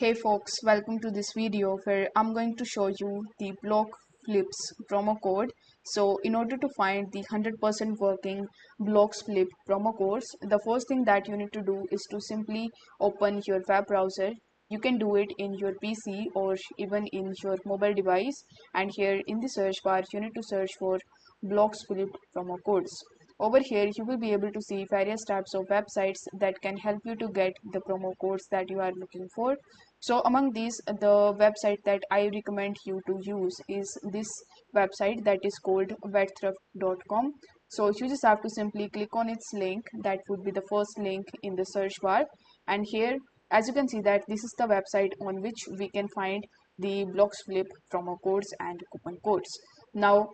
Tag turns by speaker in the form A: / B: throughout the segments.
A: Hey folks, welcome to this video where I'm going to show you the Bloxflip's promo code. So in order to find the 100% working Bloxflip promo codes, the first thing that you need to do is to simply open your web browser. You can do it in your PC or even in your mobile device, and here in the search bar you need to search for Bloxflip promo codes. Over here you will be able to see various types of websites that can help you to get the promo codes that you are looking for. So among these, the website that I recommend you to use is this website that is called wetthrift.com. So you just have to simply click on its link. That would be the first link in the search bar, and here as you can see that this is the website on which we can find the Bloxflip promo codes and coupon codes. Now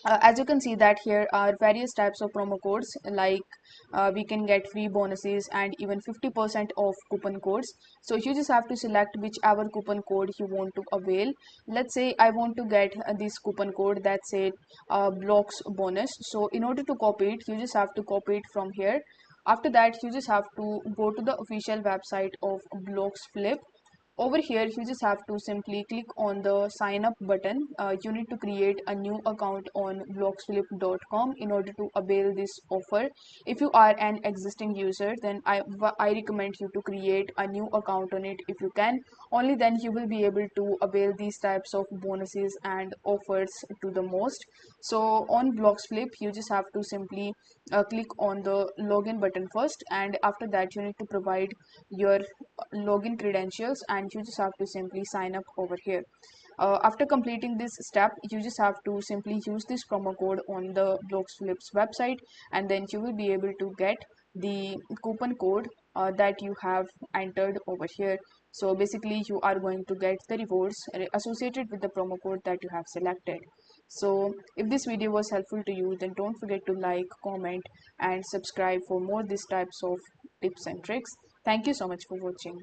A: as you can see that here are various types of promo codes, like we can get free bonuses and even 50% off coupon codes. So you just have to select whichever coupon code you want to avail. Let's say I want to get this coupon code that said blocks bonus. So in order to copy it, you just have to copy it from here. After that, you just have to go to the official website of Bloxflip. Over here you just have to simply click on the sign up button. You need to create a new account on bloxflip.com in order to avail this offer. If you are an existing user, then I recommend you to create a new account on it if you can. Only then you will be able to avail these types of bonuses and offers to the most. So on Bloxflip you just have to simply click on the login button first, and after that you need to provide your login credentials, and you just have to simply sign up over here. After completing this step, you just have to simply use this promo code on the Bloxflip's website, and then you will be able to get the coupon code that you have entered over here. So basically you are going to get the rewards associated with the promo code that you have selected. So if this video was helpful to you, then don't forget to like, comment and subscribe for more these types of tips and tricks. Thank you so much for watching.